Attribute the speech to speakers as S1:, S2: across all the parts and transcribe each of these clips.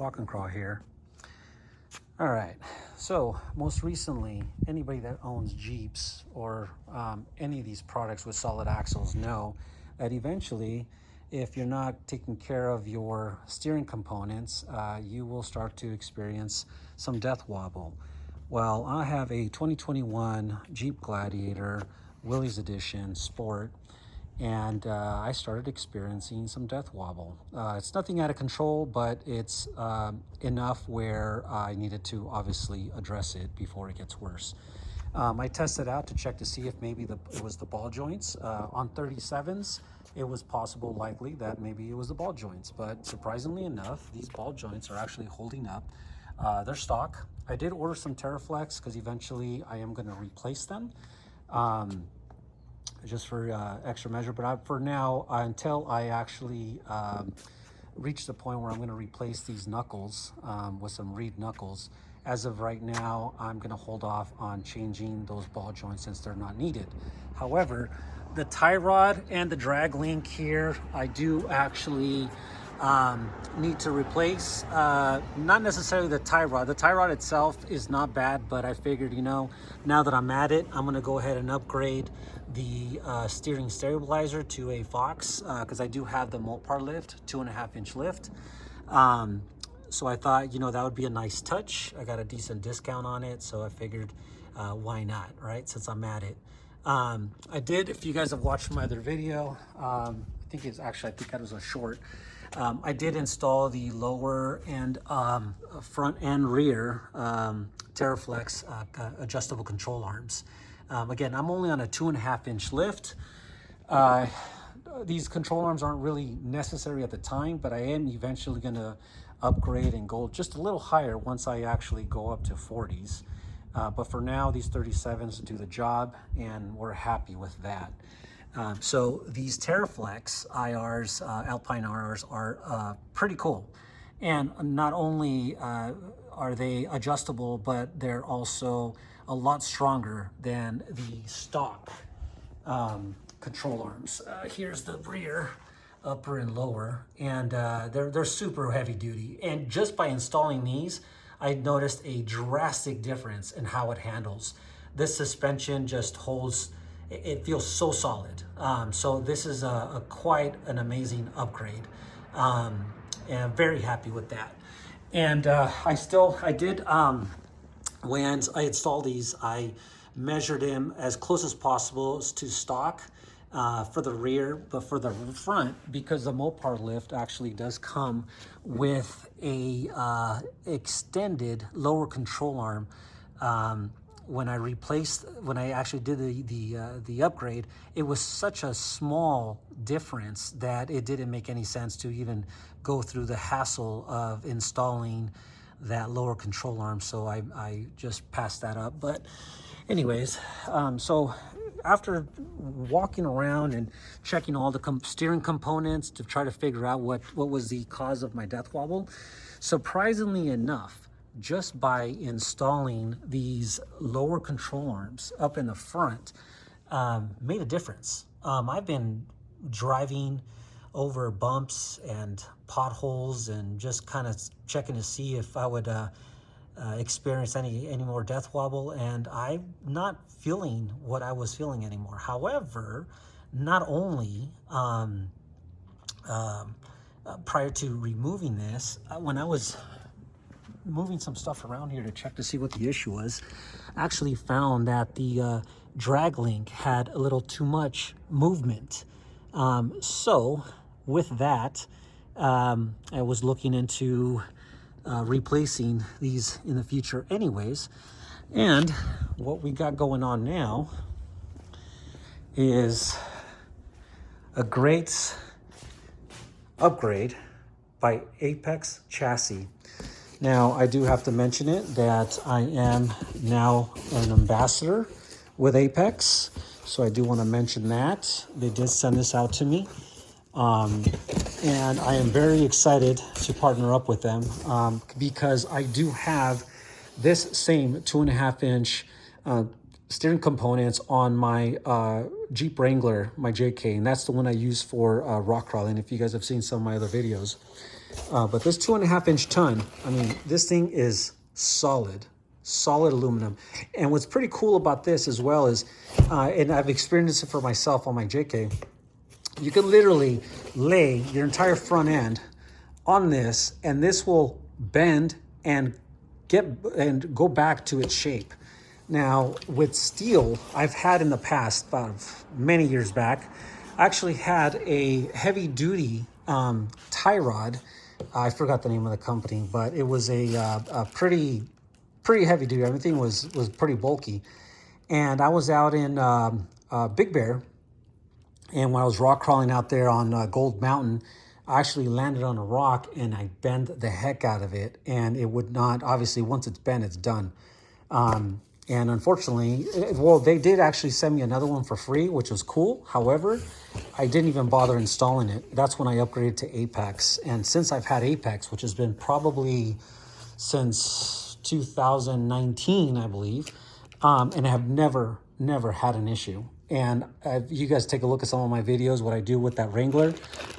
S1: walk and crawl here. All right, so most recently, anybody that owns Jeeps or any of these products with solid axles know that eventually, if you're not taking care of your steering components, you will start to experience some death wobble. Well, I have a 2021 Jeep Gladiator Willys Edition Sport, and I started experiencing some death wobble. It's nothing out of control, but it's enough where I needed to obviously address it before it gets worse. I tested out to check to see if maybe it was the ball joints. On 37s, it was possible, likely, that maybe it was the ball joints, but surprisingly enough, these ball joints are actually holding up. They're stock. I did order some Terraflex because eventually I am going to replace them. Just for extra measure, but for now, until I actually reach the point where I'm going to replace these knuckles with some reed knuckles, as of right now, I'm going to hold off on changing those ball joints since they're not needed. However, the tie rod and the drag link here, I do actually need to replace. Not necessarily the tie rod. The tie rod itself is not bad, but I figured, now that I'm at it, I'm going to go ahead and upgrade the steering stabilizer to a Fox because I do have the Mopar lift, 2.5-inch lift. So I thought, that would be a nice touch. I got a decent discount on it, so I figured, why not, right? Since I'm at it. I did, if you guys have watched my other video, I think that was a short. I did install the lower and front and rear Terraflex adjustable control arms. Again, I'm only on a 2.5-inch lift. These control arms aren't really necessary at the time, but I am eventually going to upgrade and go just a little higher once I actually go up to 40s. But for now, these 37s do the job, and we're happy with that. So these Terraflex IRs, Alpine IRs, are pretty cool. And not only are they adjustable, but they're also a lot stronger than the stock control arms. Here's the rear, upper and lower, and they're super heavy duty. And just by installing these, I noticed a drastic difference in how it handles. This suspension just holds, it feels so solid. So this is quite an amazing upgrade. And I'm very happy with that. And I did, when I installed these, I measured them as close as possible to stock for the rear, but for the front, because the Mopar lift actually does come with a extended lower control arm. When I actually did the upgrade, it was such a small difference that it didn't make any sense to even go through the hassle of installing that lower control arm. So I just passed that up. But anyways, so after walking around and checking all the steering components to try to figure out what was the cause of my death wobble, surprisingly enough, just by installing these lower control arms up in the front, made a difference. I've been driving over bumps and potholes and just kind of checking to see if I would experience any more death wobble, and I'm not feeling what I was feeling anymore. However, not only prior to removing this, when I was moving some stuff around here to check to see what the issue was, I actually found that the drag link had a little too much movement. So with that, I was looking into replacing these in the future anyways. And what we got going on now is a great upgrade by Apex Chassis. Now, I do have to mention it that I am now an ambassador with Apex, so I do want to mention that. They did send this out to me, and I am very excited to partner up with them because I do have this same 2.5-inch steering components on my Jeep Wrangler, my JK, and that's the one I use for rock crawling, if you guys have seen some of my other videos. But this 2.5-inch ton, I mean, this thing is solid aluminum. And what's pretty cool about this as well is, and I've experienced it for myself on my JK, you can literally lay your entire front end on this, and this will bend and go back to its shape. Now with steel, I've had in the past, about many years back, I actually had a heavy duty tie rod. I forgot the name of the company, but it was a pretty heavy duty. Everything was pretty bulky. And I was out in Big Bear, and when I was rock crawling out there on Gold Mountain, I actually landed on a rock and I bent the heck out of it, and it would not, obviously once it's bent, it's done. And unfortunately, well, they did actually send me another one for free, which was cool. However, I didn't even bother installing it. That's when I upgraded to Apex. And since I've had Apex, which has been probably since 2019, I believe, and I have never had an issue. And you guys take a look at some of my videos, what I do with that Wrangler.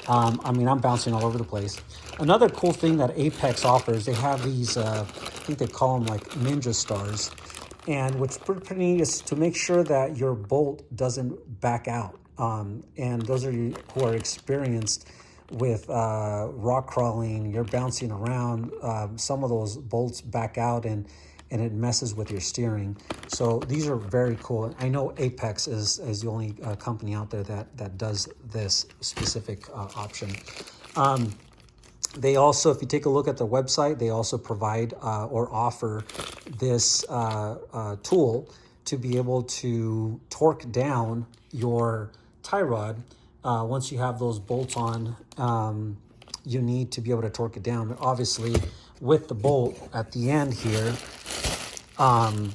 S1: I mean, I'm bouncing all over the place. Another cool thing that Apex offers, they have these, I think they call them like ninja stars. And what's pretty neat is to make sure that your bolt doesn't back out. And those of you who are experienced with rock crawling, you're bouncing around, some of those bolts back out and it messes with your steering. So these are very cool. I know Apex is the only company out there that does this specific option. They also, if you take a look at their website, they also provide or offer this tool to be able to torque down your tie rod. Once you have those bolts on, you need to be able to torque it down. But obviously, with the bolt at the end here, in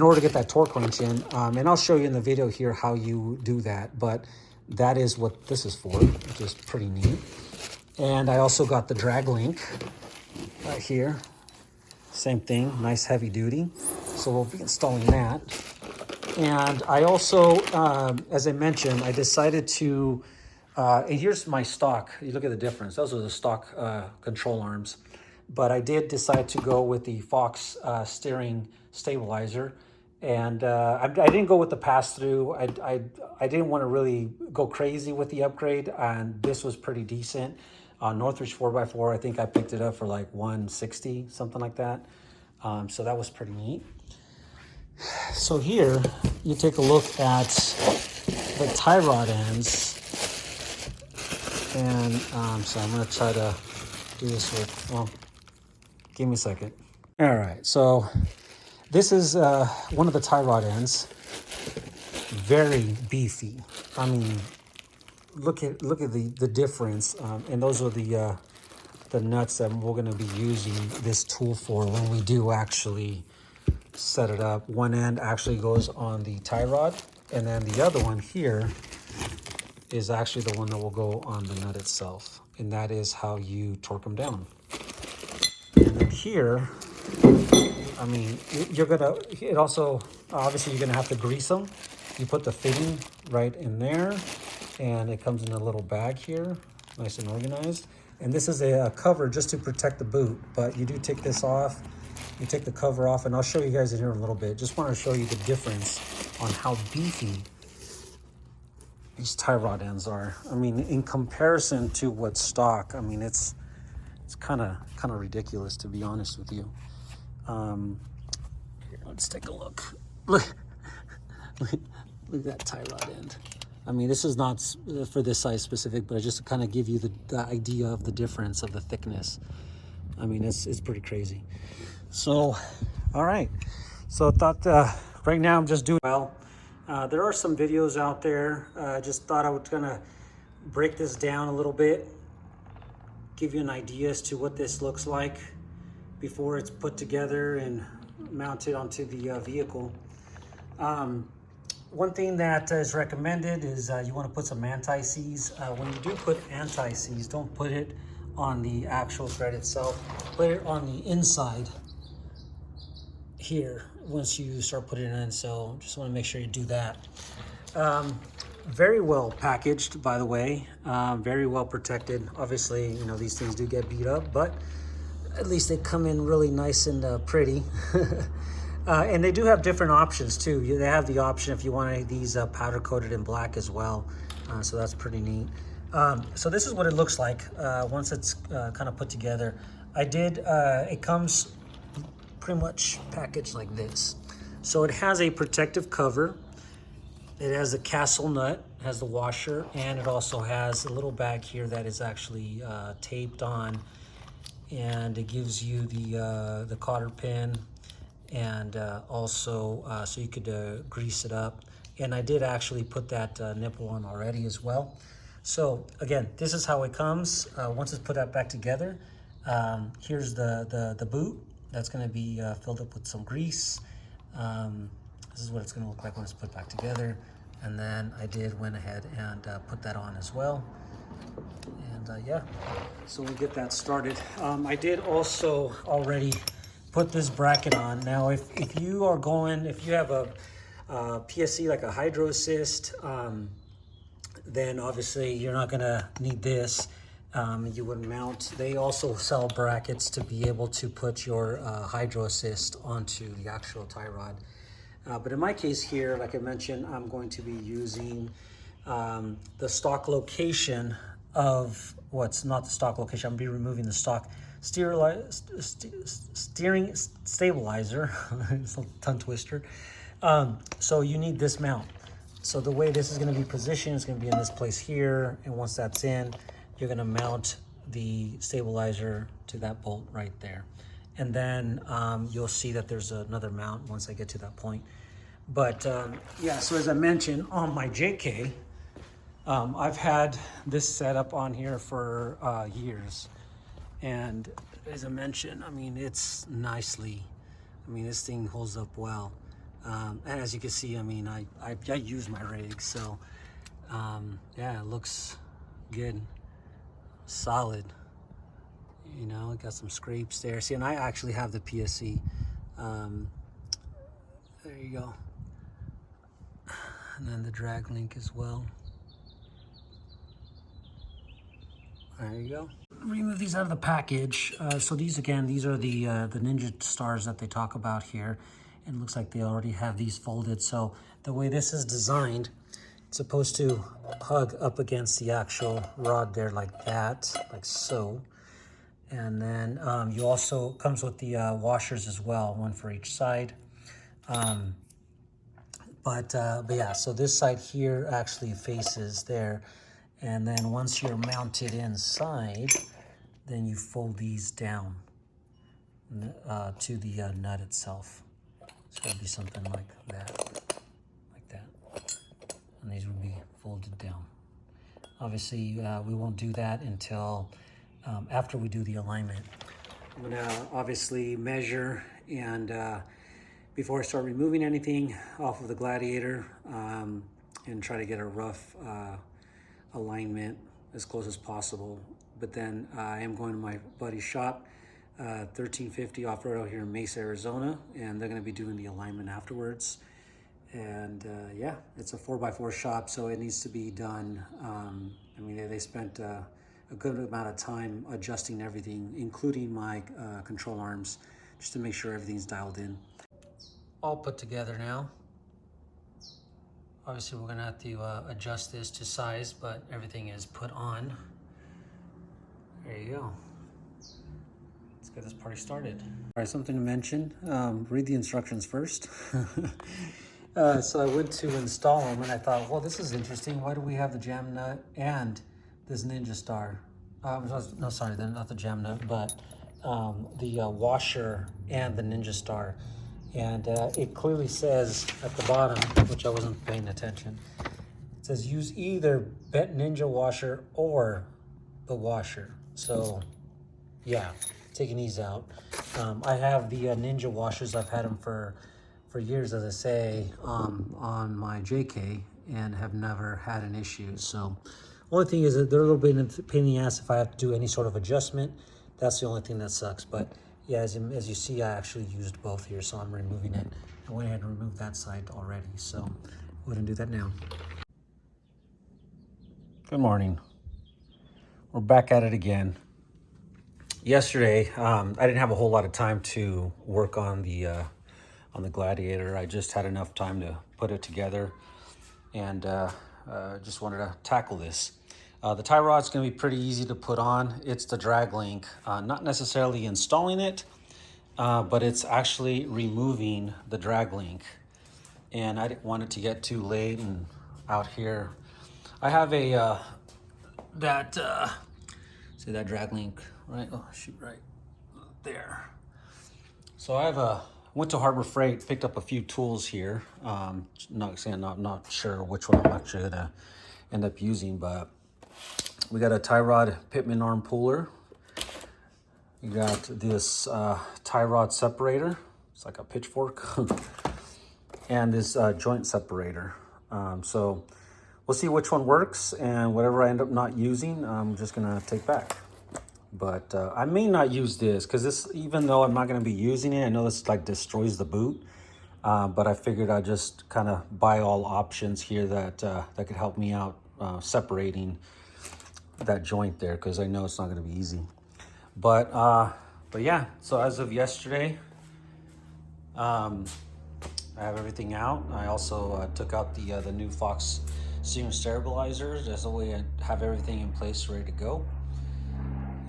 S1: order to get that torque wrench in, and I'll show you in the video here how you do that, but that is what this is for, which is pretty neat. And I also got the drag link right here. Same thing, nice heavy duty. So we'll be installing that. And I also, as I mentioned, I decided to, and here's my stock. You look at the difference. Those are the stock control arms. But I did decide to go with the Fox steering stabilizer. And I didn't go with the pass-through. I didn't want to really go crazy with the upgrade, and this was pretty decent. Northridge 4x4, I think I picked it up for like $160, something like that. So that was pretty neat. So here, you take a look at the tie rod ends. And so I'm going to try to do this with, well, give me a second. All right, so this is one of the tie rod ends. Very beefy. I mean, look at the difference. And those are the nuts that we're going to be using this tool for when we do actually set it up. One end actually goes on the tie rod, and then the other one here is actually the one that will go on the nut itself. And that is how you torque them down. And then here, I mean, you're gonna, it also, obviously you're gonna have to grease them. You put the fitting right in there, and it comes in a little bag here, nice and organized. And this is a cover just to protect the boot, but you do take this off, you take the cover off, and I'll show you guys in here in a little bit. Just want to show you the difference on how beefy these tie rod ends are. I mean, in comparison to what's stock, I mean, it's kind of ridiculous, to be honest with you. Here, let's take a look. Look at that tie rod end. I mean, this is not for this size specific, but just to kind of give you the idea of the difference of the thickness. I mean, it's pretty crazy. So, all right. So I thought right now I'm just doing well. There are some videos out there. I just thought I was gonna break this down a little bit, give you an idea as to what this looks like before it's put together and mounted onto the vehicle. One thing that is recommended is you want to put some anti-seize. When you do put anti-seize, don't put it on the actual thread itself. Put it on the inside here once you start putting it in. So just want to make sure you do that. Very well packaged, by the way, very well protected. Obviously, you know, these things do get beat up, but at least they come in really nice and pretty. And they do have different options too. They have the option if you want these powder coated in black as well. So that's pretty neat. So this is what it looks like once it's kind of put together. It comes pretty much packaged like this. So it has a protective cover. It has a castle nut, has the washer, and it also has a little bag here that is actually taped on, and it gives you the cotter pin, and also so you could grease it up. And I did actually put that nipple on already as well. So again, this is how it comes once it's put back together. Here's the boot that's going to be filled up with some grease. This is what it's going to look like when it's put back together. And then I went ahead and put that on as well. And yeah, so we'll get that started. I did also already put this bracket on. Now, if you have a PSC like a Hydro Assist, then obviously you're not gonna need this. You would mount, they also sell brackets to be able to put your Hydro Assist onto the actual tie rod. But in my case here, like I mentioned, I'm going to be using the stock location of what's not the stock location. I'm gonna be removing the stock steering stabilizer. It's a tongue twister. So you need this mount. So the way this is going to be positioned is going to be in this place here, and once that's in, you're going to mount the stabilizer to that bolt right there. And then you'll see that there's another mount once I get to that point. But yeah, so as I mentioned, on my JK, I've had this setup on here for years. And as I mentioned, I mean, it's nicely, I mean, this thing holds up well. And as you can see, I mean, I use my rig, so yeah, it looks good, solid. You know, it got some scrapes there. See, and I actually have the PSC. There you go. And then the drag link as well. There you go. Remove these out of the package. So these, again, these are the Ninja Stars that they talk about here. And it looks like they already have these folded. So the way this is designed, it's supposed to hug up against the actual rod there like that, like so. And then you also, comes with the washers as well, one for each side. But yeah, so this side here actually faces there. And then once you're mounted inside, then you fold these down to the nut itself. It's going to be something like that, and these will be folded down. Obviously, we won't do that until after we do the alignment. I'm going to obviously measure and before I start removing anything off of the Gladiator, and try to get a rough alignment as close as possible. But then I am going to my buddy's shop, 1350 Off-Road out here in Mesa, Arizona, and they're going to be doing the alignment afterwards. And yeah, it's a 4x4 shop, so it needs to be done. I mean, they spent a good amount of time adjusting everything, including my control arms, just to make sure everything's dialed in. All put together now. Obviously, we're going to have to adjust this to size, but everything is put on. There you go. Let's get this party started. All right, something to mention. Read the instructions first. So I went to install them, and I thought, well, this is interesting. Why do we have the jam nut and this Ninja Star? No, sorry, not the jam nut, but the washer and the Ninja Star. And it clearly says at the bottom, which I wasn't paying attention, it says use either bent Ninja washer or the washer. So yeah, taking these out. I have the Ninja washers. I've had them for years, as I say, on my JK, and have never had an issue. So only thing is that they're a little bit of a pain in the ass if I have to do any sort of adjustment. That's the only thing that sucks. But yeah, as you see, I actually used both here, so I'm removing it. I went ahead and removed that side already, so we're gonna do that now. Good morning. We're back at it again. Yesterday, I didn't have a whole lot of time to work on the Gladiator. I just had enough time to put it together, and just wanted to tackle this. The tie rod's going to be pretty easy to put on. It's the drag link, not necessarily installing it, but it's actually removing the drag link. And I didn't want it to get too late and out here. I have a see that drag link, right? Oh shoot, right there. So I have went to Harbor Freight, picked up a few tools here. Not sure which one I'm actually gonna end up using, but we got a tie rod pitman arm puller. You got this tie rod separator. It's like a pitchfork, and this joint separator. So we'll see which one works, and whatever I end up not using, I'm just gonna take back. But I may not use this because this, even though I'm not gonna be using it, I know this like destroys the boot. But I figured I'd just kind of buy all options here that that could help me out separating that joint there, because I know it's not gonna be easy. But yeah. So as of yesterday, I have everything out. I also took out the new Fox steering stabilizers. That's the way I have everything in place, ready to go.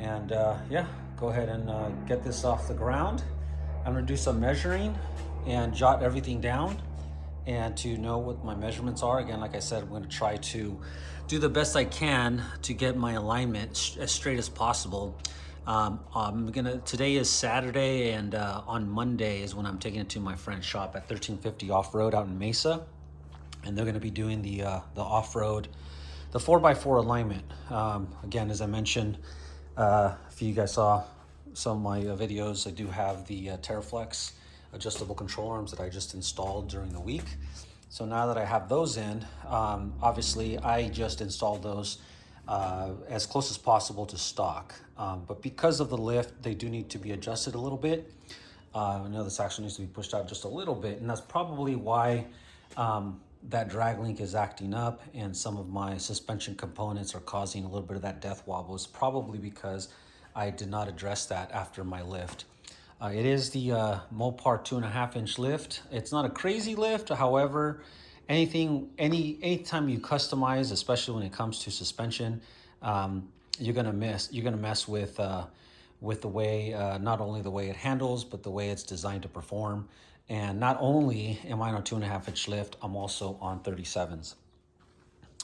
S1: And yeah, go ahead and get this off the ground. I'm gonna do some measuring and jot everything down, and to know what my measurements are. Again, like I said, I'm gonna try to do the best I can to get my alignment as straight as possible. Today is Saturday, and on Monday is when I'm taking it to my friend's shop at 1350 Off-Road out in Mesa. And they're gonna be doing the off-road, the 4x4 alignment. Again, as I mentioned, if you guys saw some of my videos, I do have the TerraFlex adjustable control arms that I just installed during the week. So now that I have those in, obviously I just installed those as close as possible to stock. But because of the lift, they do need to be adjusted a little bit. I know this actually needs to be pushed out just a little bit, and that's probably why that drag link is acting up and some of my suspension components are causing a little bit of that death wobble. It's probably because I did not address that after my lift. It is the Mopar 2.5-inch lift. It's not a crazy lift. However, anytime you customize, especially when it comes to suspension, you're gonna mess with the way, not only the way it handles, but the way it's designed to perform. And not only am I on a 2.5-inch lift, I'm also on 37s.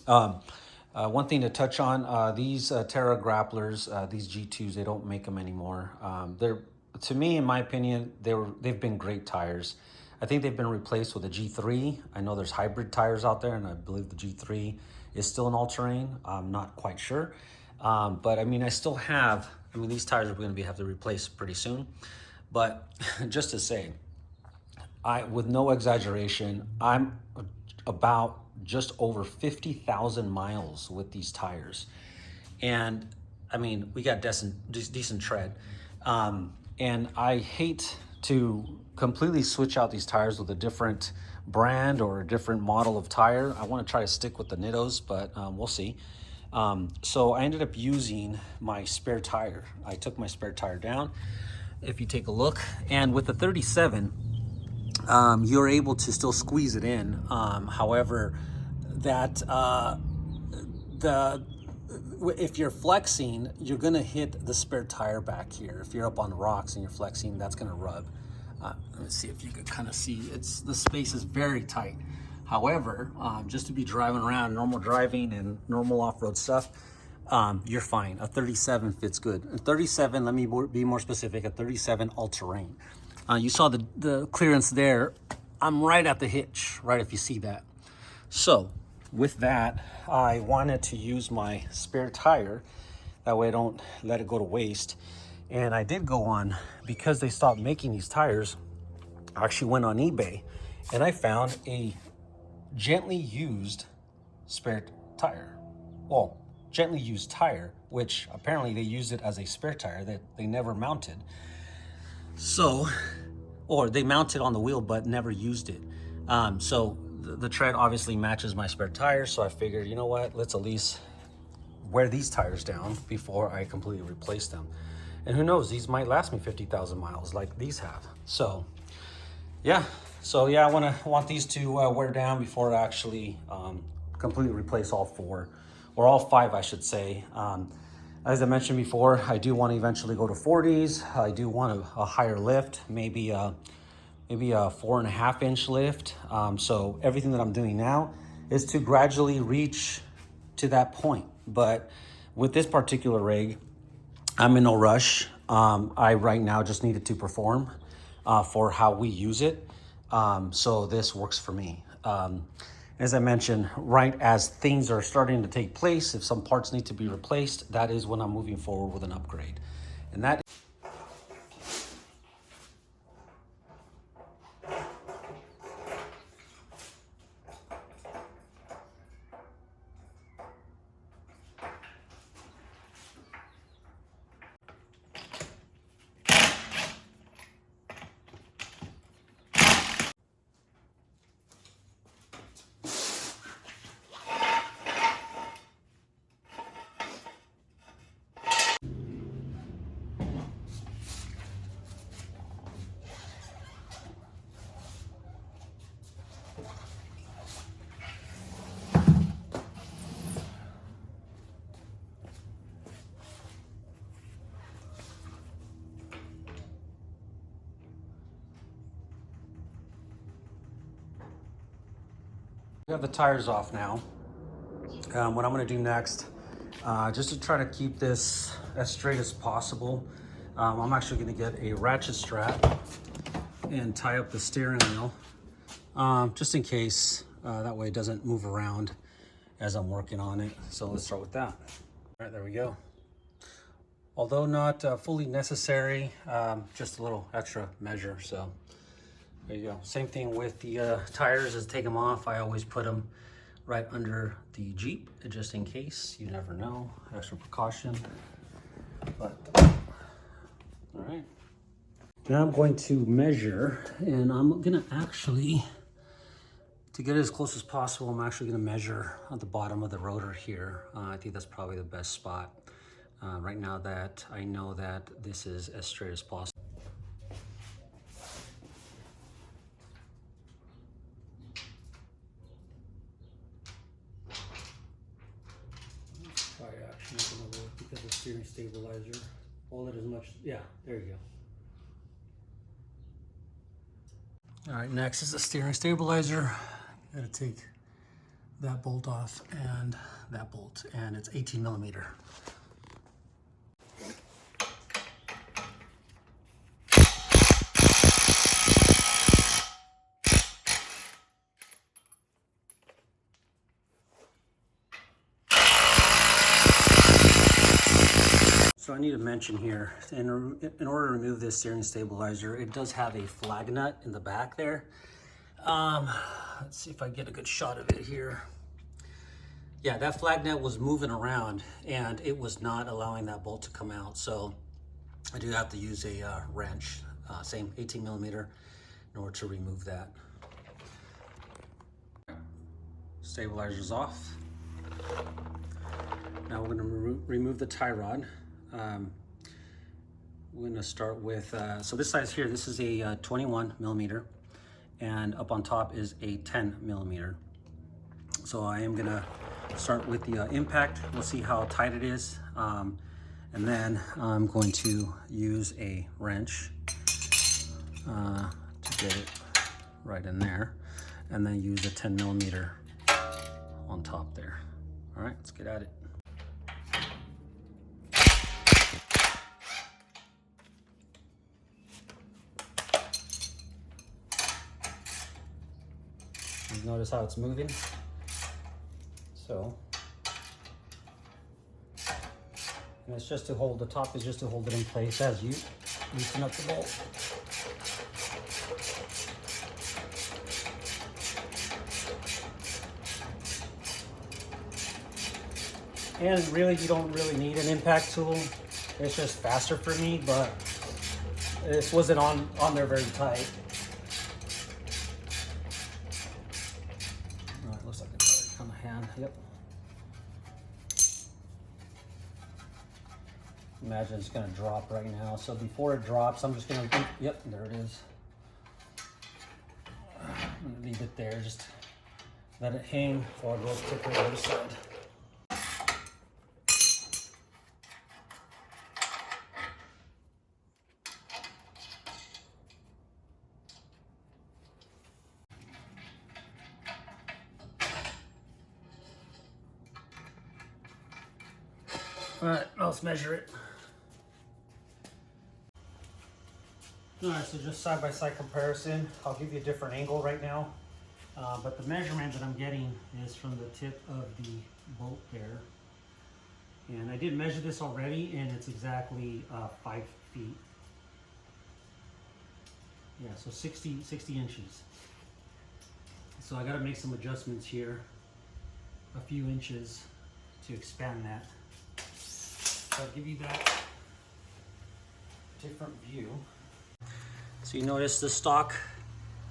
S1: One thing to touch on, these Terra grapplers, these G2s, they don't make them anymore. To me, in my opinion, they've been great tires. I think they've been replaced with a G3. I know there's hybrid tires out there, and I believe the G3 is still an all-terrain. I'm not quite sure. But I mean, these tires are going to have to replace pretty soon. But just to say, with no exaggeration, I'm about just over 50,000 miles with these tires. And I mean, we got decent tread. And I hate to completely switch out these tires with a different brand or a different model of tire. I want to try to stick with the Nittos, but we'll see. So I ended up using my spare tire. I took my spare tire down, if you take a look, and with the 37, you're able to still squeeze it in. However, if you're flexing, you're gonna hit the spare tire back here. If you're up on the rocks and you're flexing, that's gonna rub. Let me see if you can kind of see. The space is very tight. However, just to be driving around, normal driving and normal off-road stuff, you're fine. A 37 fits good. A 37, let me be more specific, a 37 all-terrain. You saw the clearance there. I'm right at the hitch, right, if you see that. So with that, I wanted to use my spare tire. That way I don't let it go to waste. And I did go on, because they stopped making these tires, I actually went on eBay and I found a gently used spare tire. Well, gently used tire, which apparently they used it as a spare tire that they never mounted. So, or they mounted on the wheel but never used it. So the tread obviously matches my spare tire, so I figured, you know what, let's at least wear these tires down before I completely replace them. And who knows, these might last me 50,000 miles like these have. So yeah, I want these to wear down before I actually completely replace all four, or all five, I should say. As I mentioned before, I do want to eventually go to 40s. I do want a higher lift, maybe a 4.5 inch lift. So everything that I'm doing now is to gradually reach to that point. But with this particular rig, I'm in no rush. I right now just needed to perform for how we use it. So this works for me. As I mentioned, right as things are starting to take place, if some parts need to be replaced, that is when I'm moving forward with an upgrade. And that we have the tires off now. What I'm going to do next, just to try to keep this as straight as possible, I'm actually going to get a ratchet strap and tie up the steering wheel, just in case, that way it doesn't move around as I'm working on it. So let's start with that. All right, there we go. Although not fully necessary, just a little extra measure. So there you go. Same thing with the tires. As take them off, I always put them right under the Jeep, just in case. You never know. Extra precaution. But all right. Now I'm going to measure, and I'm gonna actually, to get it as close as possible, I'm actually gonna measure at the bottom of the rotor here. I think that's probably the best spot. Right now that I know that this is as straight as possible. Because the steering stabilizer, hold it as much, yeah, there you go. All right, next is the steering stabilizer. Gotta take that bolt off and that bolt, and it's 18 millimeter. So I need to mention here, in order to remove this steering stabilizer, it does have a flag nut in the back there. Let's see if I get a good shot of it here. Yeah, that flag nut was moving around and it was not allowing that bolt to come out. So I do have to use a wrench, same 18 millimeter, in order to remove that. Stabilizer's off. Now we're going to remove the tie rod. We're going to start with, so this size here, this is a 21 millimeter, and up on top is a 10 millimeter. So I am going to start with the impact. We'll see how tight it is. And then I'm going to use a wrench to get it right in there, and then use a 10 millimeter on top there. All right, let's get at it. Notice how it's moving. So, and it's just to hold, the top is just to hold it in place as you loosen up the bolt. And really, you don't really need an impact tool. It's just faster for me, but this wasn't on there very tight. All right, looks like it's already on the hand. Yep. imagine it's going to drop right now. So before it drops, I'm just going to, yep, there it is. I'm going to leave it there, just let it hang while it goes quicker on the other side. All right, let's measure it. All right, so just side-by-side comparison. I'll give you a different angle right now, but the measurement that I'm getting is from the tip of the bolt there. And I did measure this already, and it's exactly 5 feet. Yeah, so 60 inches. So I gotta make some adjustments here, a few inches to expand that. So I'll give you that different view. So you notice the stock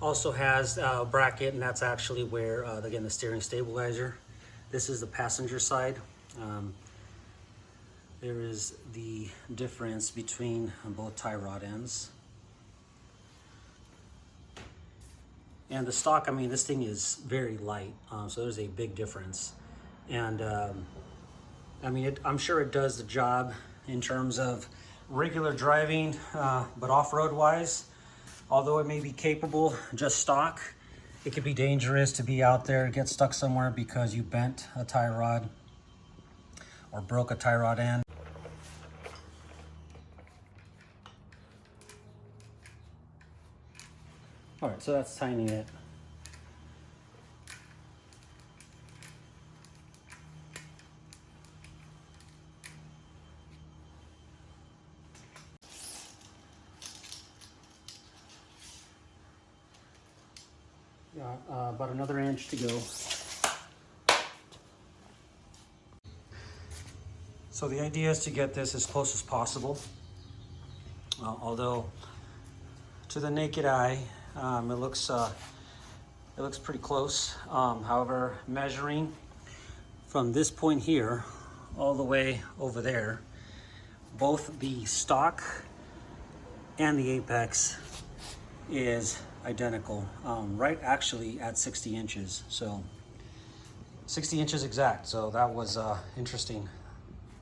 S1: also has a bracket, and that's actually where, again, the steering stabilizer. This is the passenger side. There is the difference between both tie rod ends. And the stock, I mean, this thing is very light, so there's a big difference. And I mean, I'm sure it does the job in terms of regular driving, but off-road wise, although it may be capable just stock, it could be dangerous to be out there, get stuck somewhere because you bent a tie rod or broke a tie rod end. All right, so that's tightening it. About another inch to go. So the idea is to get this as close as possible. Although to the naked eye, it looks pretty close. However, measuring from this point here all the way over there, both the stock and the apex is identical, right actually at 60 inches. So 60 inches exact. So that was interesting.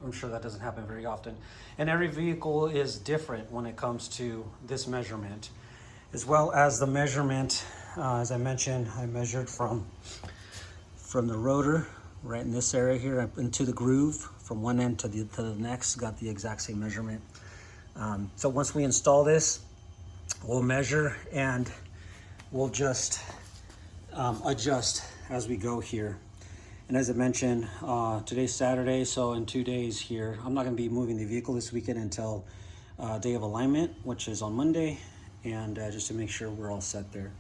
S1: I'm sure that doesn't happen very often. And every vehicle is different when it comes to this measurement, as well as the measurement, as I mentioned, I measured from the rotor right in this area here up into the groove from one end to the next, got the exact same measurement. So once we install this, we'll measure and we'll just adjust as we go here. And as I mentioned, today's Saturday, so in 2 days here, I'm not going to be moving the vehicle this weekend until day of alignment, which is on Monday, and just to make sure we're all set there.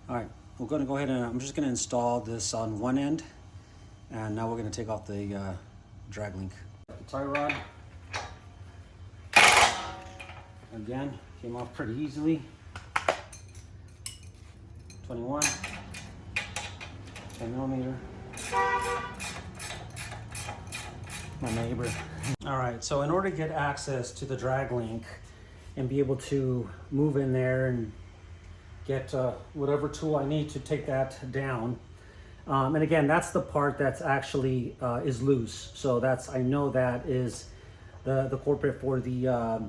S1: All right, we're going to go ahead and I'm just going to install this on one end, and now we're going to take off the drag link. The tie rod, again, came off pretty easily. 21, 10 millimeter. My neighbor. All right, so in order to get access to the drag link and be able to move in there and get whatever tool I need to take that down. And again, that's the part that's actually is loose. So that's, I know that is the culprit for the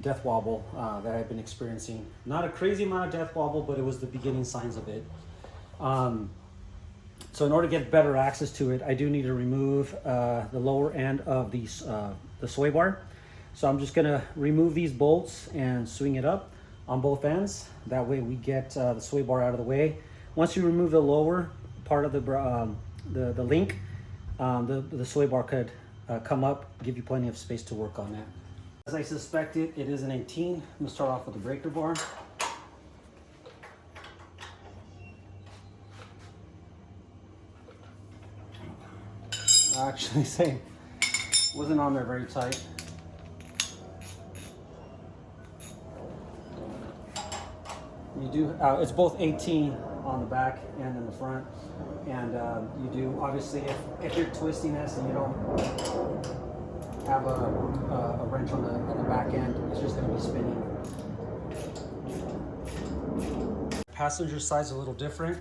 S1: death wobble that I've been experiencing. Not a crazy amount of death wobble, but it was the beginning signs of it. So in order to get better access to it, I do need to remove the lower end of the sway bar. So I'm just gonna remove these bolts and swing it up on both ends. That way we get the sway bar out of the way. Once you remove the lower part of the link, the sway bar could come up, give you plenty of space to work on that. As I suspected, it is an 18. I'm gonna start off with the breaker bar. I actually say wasn't on there very tight. You do, it's both 18 on the back and in the front. And you do, obviously, if you're twisting this and you don't have a wrench on the back end. It's just going to be spinning. Passenger side's a little different.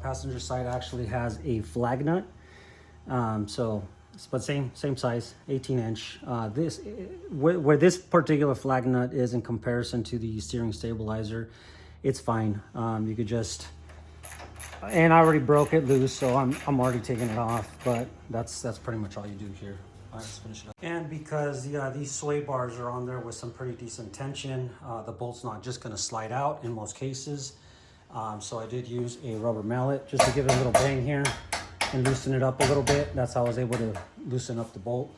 S1: Passenger side actually has a flag nut. But same size, 18-inch. Where this particular flag nut is in comparison to the steering stabilizer, it's fine. You could just, and I already broke it loose, so I'm already taking it off. But that's pretty much all you do here. All right, let's finish it up. And because these sway bars are on there with some pretty decent tension, the bolt's not just going to slide out in most cases. So I did use a rubber mallet just to give it a little bang here and loosen it up a little bit. That's how I was able to loosen up the bolt.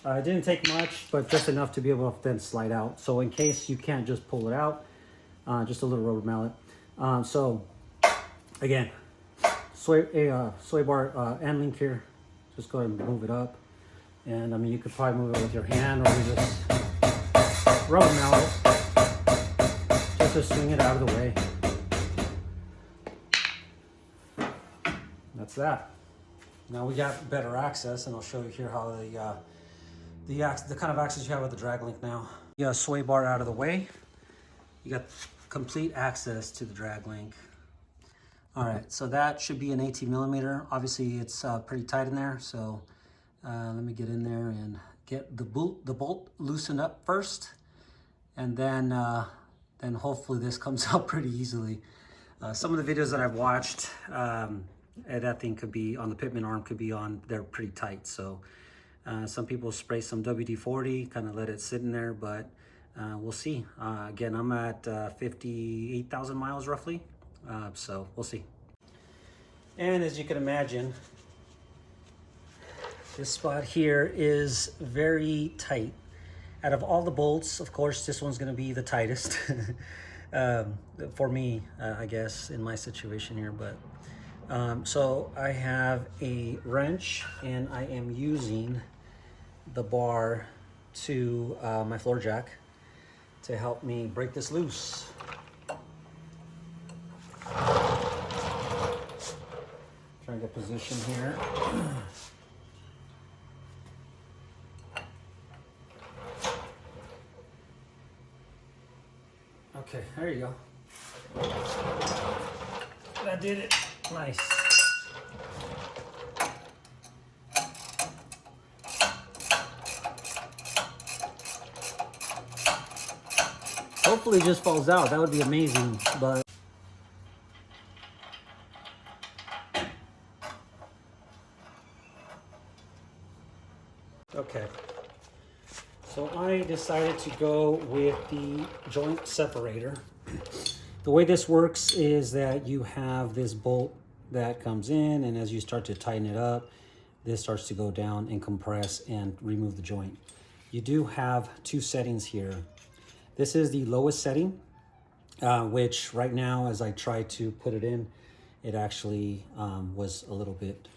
S1: It didn't take much, but just enough to be able to then slide out. So in case you can't just pull it out, just a little rubber mallet. So again, sway bar end link here. Just go ahead and move it up. And I mean, you could probably move it with your hand or just rubber mallet just to swing it out of the way. That's that. Now we got better access, and I'll show you here how the kind of access you have with the drag link now. You got a sway bar out of the way. You got complete access to the drag link. All right, so that should be an 18 millimeter. Obviously, it's pretty tight in there, so let me get in there and get the bolt loosened up first, and then hopefully this comes out pretty easily. Some of the videos that I've watched, that thing could be on the pitman arm, could be on there pretty tight. So some people spray some WD-40, kind of let it sit in there, but we'll see. Again, I'm at 58,000 miles roughly, so we'll see. And as you can imagine, this spot here is very tight. Out of all the bolts, of course, this one's going to be the tightest for me, I guess, in my situation here. But so I have a wrench, and I am using the bar to my floor jack to help me break this loose. Trying to get position here. Okay, there you go. That did it. Nice. Hopefully it just falls out. That would be amazing, but okay. So I decided to go with the joint separator. The way this works is that you have this bolt that comes in, and as you start to tighten it up, this starts to go down and compress and remove the joint. You do have two settings here. This is the lowest setting, which right now, as I try to put it in, it actually was a little bit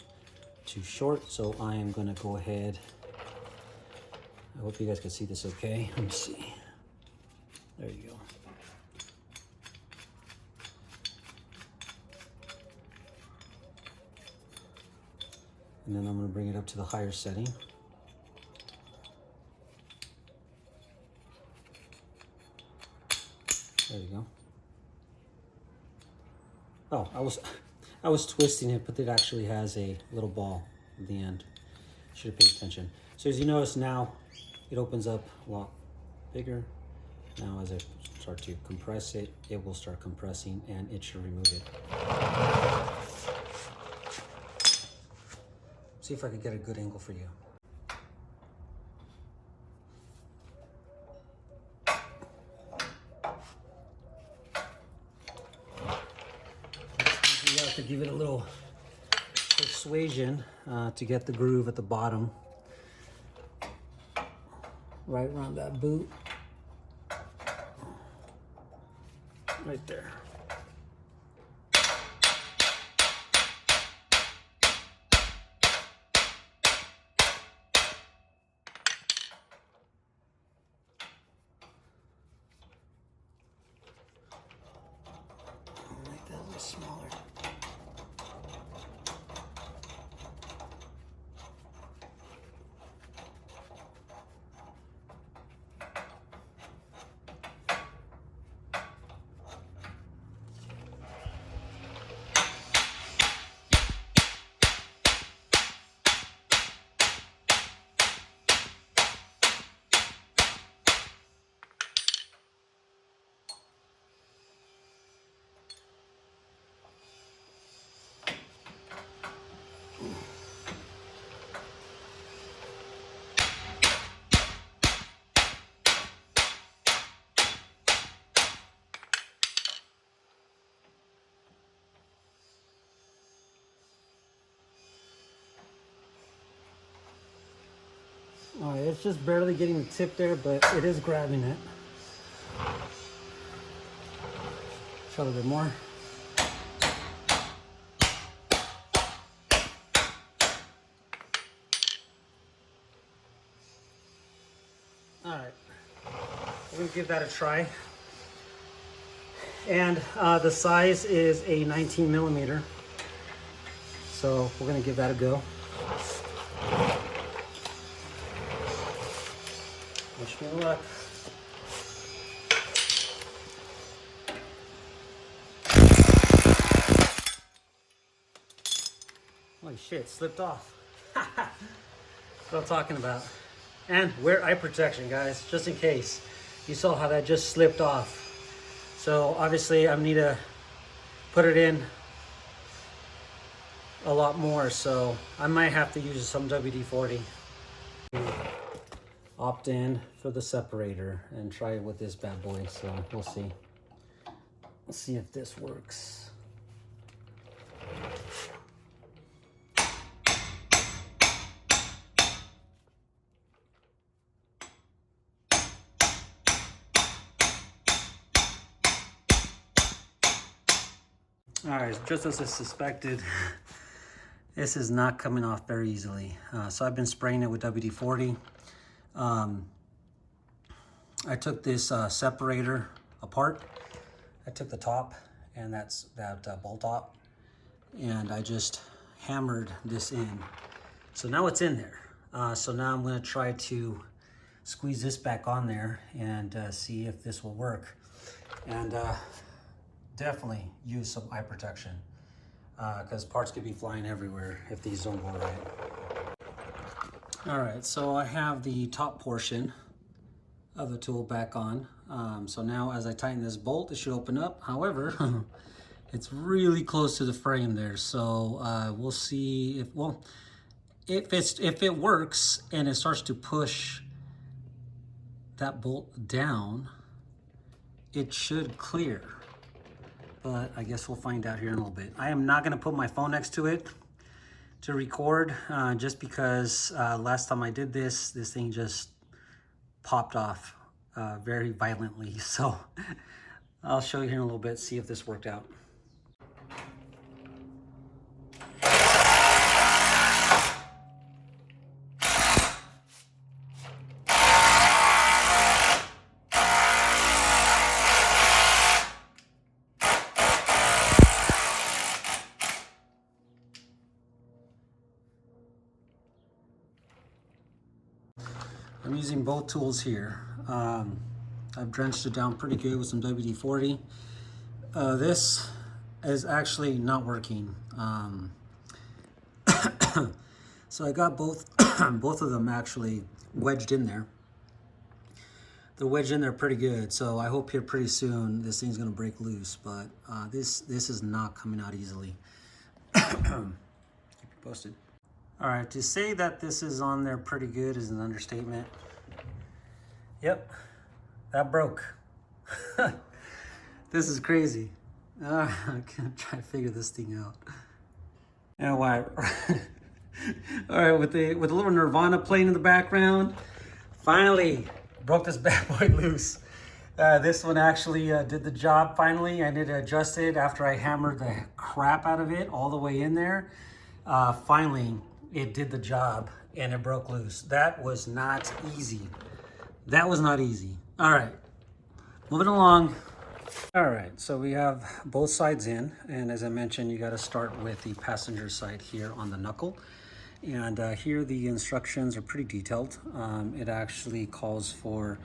S1: too short. So I am gonna go ahead. I hope you guys can see this okay. Let me see. There you go. And then I'm going to bring it up to the higher setting. There you go. Oh, I was twisting it, but it actually has a little ball at the end. Should have paid attention. So as you notice now, it opens up a lot bigger. Now as I start to compress it, it will start compressing and it should remove it. See if I can get a good angle for you. You have to give it a little persuasion to get the groove at the bottom. Right around that boot. Right there. Make that a little smaller. it's just barely getting the tip there, but it is grabbing it. Try a little bit more. All right, we're gonna give that a try. And the size is a 19 millimeter. So we're gonna give that a go. Wish me luck. Holy shit, slipped off. That's what I'm talking about. And wear eye protection, guys, just in case. You saw how that just slipped off. So obviously I need to put it in a lot more, so I might have to use some WD-40. Opt in for the separator and try it with this bad boy, so we'll see. Let's see if this works. All right, just as I suspected, this is not coming off very easily. So I've been spraying it with WD-40. I took this separator apart. I took the top and that bolt top, and I just hammered this in. So now it's in there. So now I'm gonna try to squeeze this back on there and see if this will work. And definitely use some eye protection because parts could be flying everywhere if these don't go right. All right, so I have the top portion of the tool back on. So now as I tighten this bolt, it should open up. However, it's really close to the frame there. So we'll see if, well, if it works and it starts to push that bolt down, it should clear. But I guess we'll find out here in a little bit. I am not gonna put my phone next to it to record just because last time I did this thing just popped off very violently. So I'll show you here in a little bit, see if this worked out. I'm using both tools here. I've drenched it down pretty good with some WD-40. This is actually not working. So I got both both of them actually wedged in there. They're wedged in there pretty good. So I hope here pretty soon this thing's gonna break loose. But this is not coming out easily. Keep you posted. All right, to say that this is on there pretty good is an understatement. Yep, that broke. This is crazy. I can't try to figure this thing out. You know why? All right, with a little Nirvana playing in the background, finally broke this bad boy loose. This one actually did the job finally. I need to adjust it after I hammered the crap out of it all the way in there. Finally, it did the job and it broke loose. That was not easy. That was not easy. All right, moving along. All right, so we have both sides in, and as I mentioned, you got to start with the passenger side here on the knuckle. And here the instructions are pretty detailed. It actually calls for,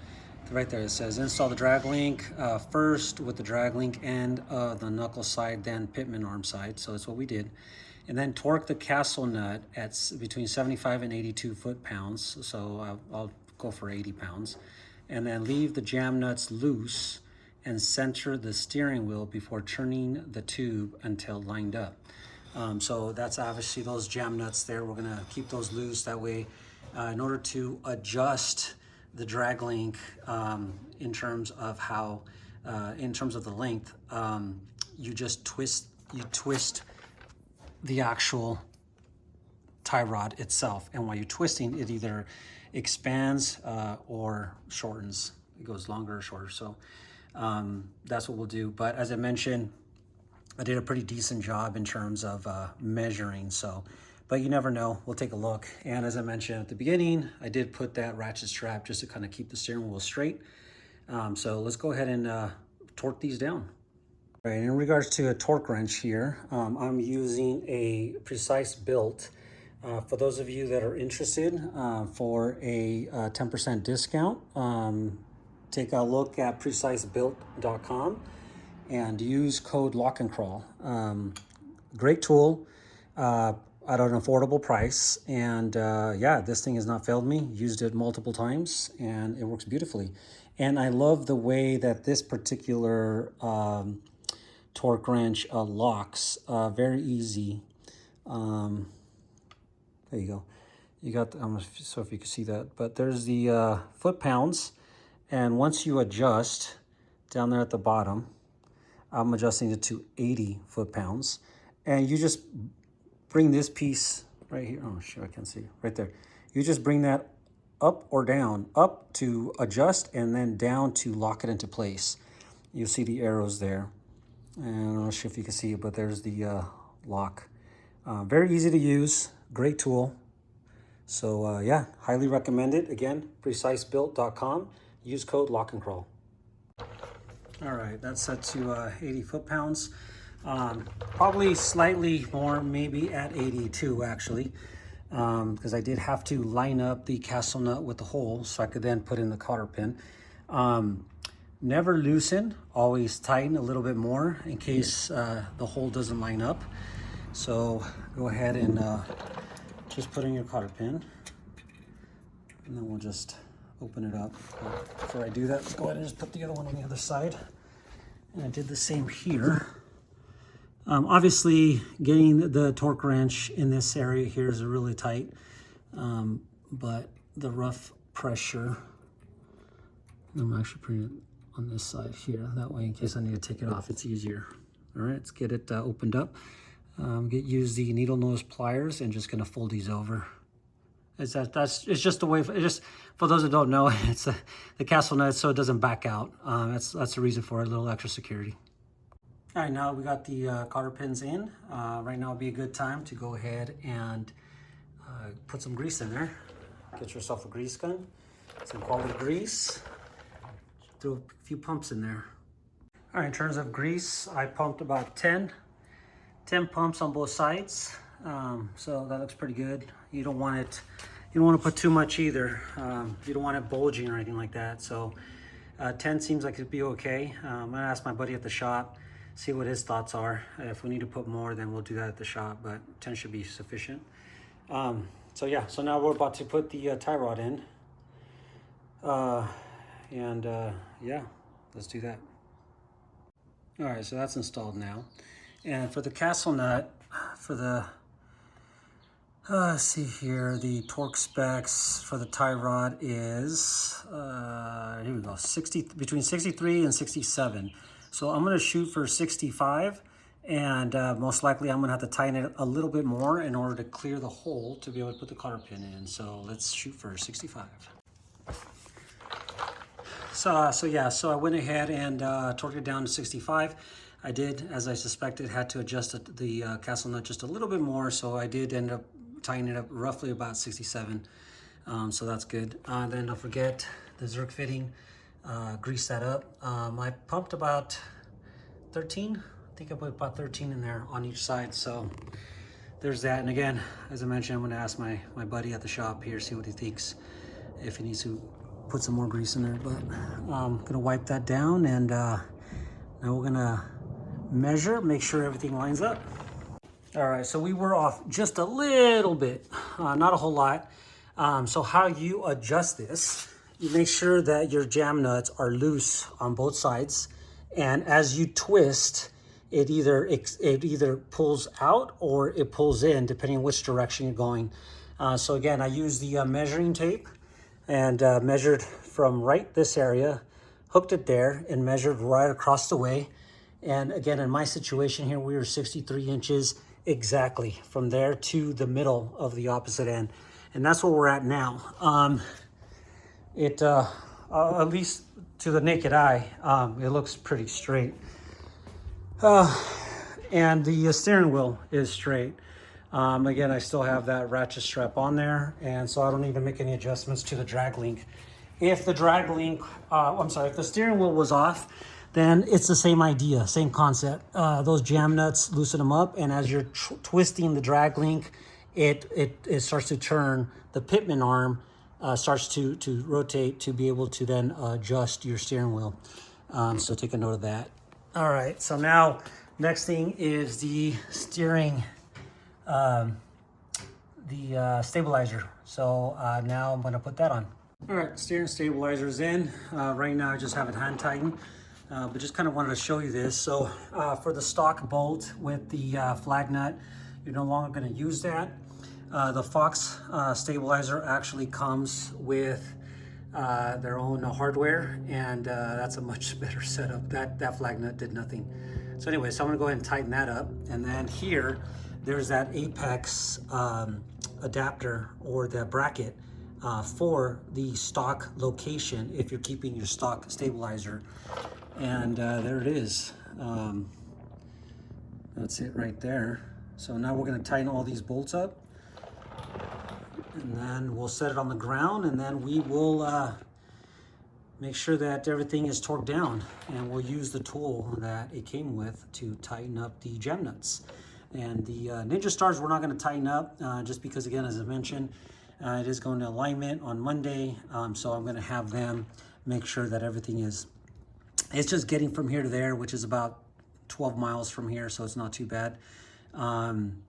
S1: right there it says install the drag link first with the drag link end of the knuckle side, then pitman arm side. So that's what we did. And then torque the castle nut at between 75 and 82 foot-pounds. So I'll go for 80 pounds. And then leave the jam nuts loose and center the steering wheel before turning the tube until lined up. So that's obviously those jam nuts there. We're gonna keep those loose. That way, in order to adjust the drag link in terms of how, in terms of the length, you just twist the actual tie rod itself. And while you're twisting, expands or shortens. It goes longer or shorter. So that's what we'll do. But as I mentioned, I did a pretty decent job in terms of measuring. So, but you never know. We'll take a look. And as I mentioned at the beginning, I did put that ratchet strap just to kind of keep the steering wheel straight. So let's go ahead and torque these down. All right, in regards to a torque wrench here, I'm using a PreciseBuilt. For those of you that are interested for a 10% discount, take a look at PreciseBuilt.com and use code Lock and Crawl. Great tool at an affordable price. And yeah, this thing has not failed me. Used it multiple times and it works beautifully. And I love the way that this particular torque wrench locks. Very easy. There you go. You got, I'm not sure if you can see that, but there's the foot-pounds. And once you adjust down there at the bottom, I'm adjusting it to 80 foot-pounds. And you just bring this piece right here. Oh, shit, I can't see. Right there. You just bring that up or down, up to adjust and then down to lock it into place. You'll see the arrows there. And I'm not sure if you can see it, but there's the lock. Very easy to use, great tool. So yeah, highly recommend it. Again, PreciseBuilt.com. Use code Lock and Crawl. All right, that's set to 80 foot-pounds. Probably slightly more, maybe at 82 actually. Because I did have to line up the castle nut with the hole so I could then put in the cotter pin. Never loosen, always tighten a little bit more in case the hole doesn't line up. So go ahead and just put in your cotter pin and then we'll just open it up. But before I do that, let's go ahead and just put the other one on the other side. And I did the same here. Obviously, getting the torque wrench in this area here is really tight, but the rough pressure, I'm actually putting it on this side here. That way, in case I need to take it off, it's easier. All right, let's get it opened up. Use the needle nose pliers and just gonna fold these over. It's just the way. It's just for those that don't know, it's the castle nut so it doesn't back out. That's the reason for it, a little extra security. All right, now we got the cotter pins in. Right now would be a good time to go ahead and put some grease in there. Get yourself a grease gun, some quality grease. Throw a few pumps in there. All right, in terms of grease, I pumped about 10 pumps on both sides. So that looks pretty good. You don't want to put too much either. You don't want it bulging or anything like that. So 10 seems like it'd be okay. I'm gonna ask my buddy at the shop, see what his thoughts are. If we need to put more, then we'll do that at the shop, but 10 should be sufficient. So yeah, so now we're about to put the tie rod in. Yeah, let's do that. All right, so that's installed now. And for the castle nut, for the, let's see here, the torque specs for the tie rod is, here we go, between 63 and 67. So I'm gonna shoot for 65, and most likely I'm gonna have to tighten it a little bit more in order to clear the hole to be able to put the cotter pin in. So let's shoot for 65. So yeah, so I went ahead and torqued it down to 65. I did, as I suspected, had to adjust the castle nut just a little bit more, so I did end up tightening it up roughly about 67. So that's good. Then don't forget the Zerk fitting. Grease that up. I pumped about 13. I think I put about 13 in there on each side. So there's that. And again, as I mentioned, I'm going to ask my buddy at the shop here, see what he thinks, if he needs to put some more grease in there. But I'm going to wipe that down, and now we're going to measure, make sure everything lines up. All right, so we were off just a little bit, not a whole lot. So how you adjust this, you make sure that your jam nuts are loose on both sides, and as you twist, it either pulls out or it pulls in, depending on which direction you're going. So again, I use the measuring tape and measured from right this area, hooked it there, and measured right across the way. And again, in my situation here, we were 63 inches exactly from there to the middle of the opposite end. And that's where we're at now. it at least to the naked eye, it looks pretty straight. And the steering wheel is straight. Again, I still have that ratchet strap on there, and so I don't need to make any adjustments to the drag link. If the drag link, if the steering wheel was off, then it's the same idea, same concept. Those jam nuts, loosen them up, and as you're twisting the drag link, it starts to turn. The pitman arm starts to rotate to be able to then adjust your steering wheel. So take a note of that. All right, so now next thing is the steering, stabilizer. So now I'm gonna put that on. All right, steering stabilizer is in. Right now I just have it hand tightened, but just kind of wanted to show you this. So for the stock bolt with the flag nut, you're no longer gonna use that. The Fox stabilizer actually comes with their own hardware, and that's a much better setup. That flag nut did nothing. So anyway, so I'm gonna go ahead and tighten that up. And then here, there's that Apex adapter or the bracket for the stock location if you're keeping your stock stabilizer. And there it is. That's it right there. So now we're gonna tighten all these bolts up, and then we'll set it on the ground, and then we will make sure that everything is torqued down, and we'll use the tool that it came with to tighten up the jam nuts. And the Ninja Stars we're not going to tighten up just because, again, as I mentioned, it is going to alignment on Monday, so I'm going to have them make sure that everything is, it's just getting from here to there, which is about 12 miles from here, so it's not too bad. And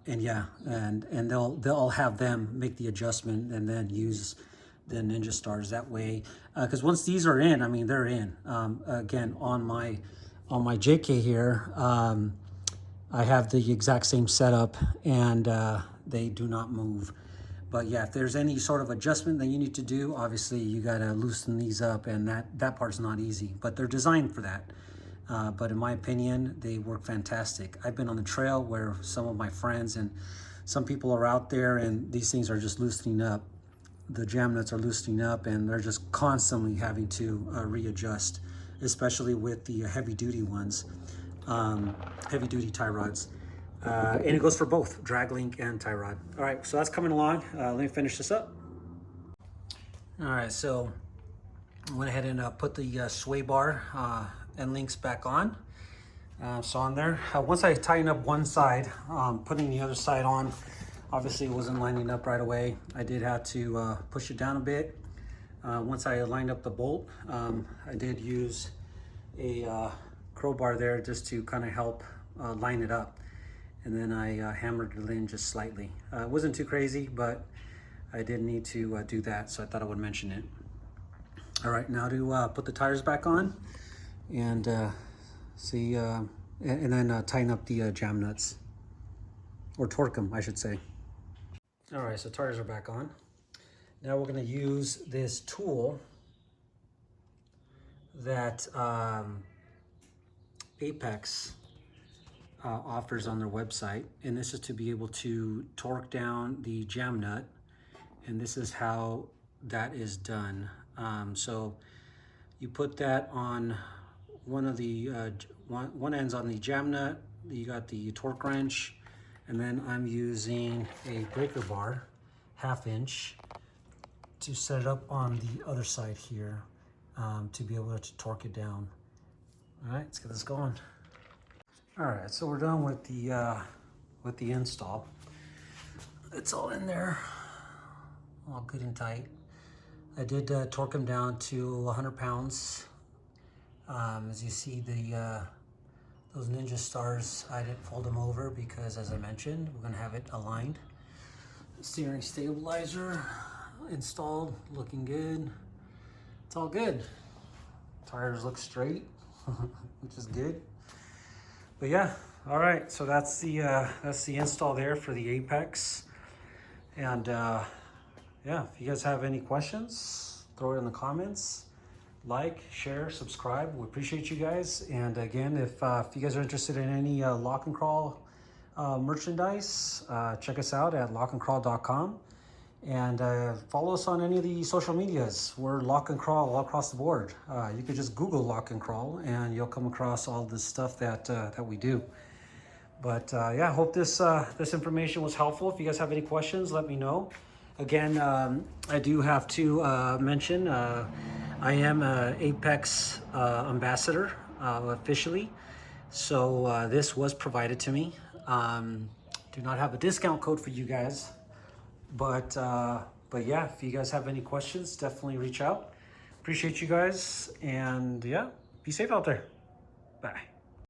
S1: yeah, and they'll have them make the adjustment and then use the Ninja Stars that way. Because once these are in, I mean, they're in. Again, on my JK here, I have the exact same setup, and they do not move. But yeah, if there's any sort of adjustment that you need to do, obviously you gotta loosen these up, and that part's not easy, but they're designed for that. But in my opinion, they work fantastic. I've been on the trail where some of my friends and some people are out there, and these things are just loosening up. The jam nuts are loosening up, and they're just constantly having to readjust, especially with the heavy duty ones, heavy duty tie rods. And it goes for both drag link and tie rod. All right, so that's coming along. Let me finish this up. All right, so I went ahead and put the sway bar and links back on. So on there, once I tighten up one side, putting the other side on, obviously it wasn't lining up right away. I did have to push it down a bit. Once I lined up the bolt, I did use a crowbar there just to kind of help line it up. And then I hammered it in just slightly. It wasn't too crazy, but I did need to do that, so I thought I would mention it. All right, now to put the tires back on and see, and then tighten up the jam nuts, or torque them, I should say. All right, so tires are back on. Now we're gonna use this tool that Apex offers on their website, and this is to be able to torque down the jam nut, and this is how that is done. So you put that on one of the one end's on the jam nut, you got the torque wrench, and then I'm using a breaker bar, 1/2 inch, to set it up on the other side here, to be able to torque it down. All right, let's get this going. All right, so we're done with the install. It's all in there, all good and tight. I did torque them down to 100 pounds. As you see, those Ninja Stars, I didn't fold them over because, as I mentioned, we're gonna have it aligned. Steering stabilizer installed, looking good. It's all good. Tires look straight, which is good. But yeah, all right. So that's the install there for the Apex. And yeah, if you guys have any questions, throw it in the comments. Like, share, subscribe. We appreciate you guys. And again, if you guys are interested in any Lock and Crawl merchandise, check us out at lockandcrawl.com. And follow us on any of the social medias. We're Lock and Crawl all across the board. You could just Google Lock and Crawl and you'll come across all the stuff that we do. But yeah, I hope this information was helpful. If you guys have any questions, let me know. Again, I do have to mention I am an Apex ambassador officially. So this was provided to me. Do not have a discount code for you guys. But yeah, if you guys have any questions, definitely reach out. Appreciate you guys, and yeah, be safe out there. Bye.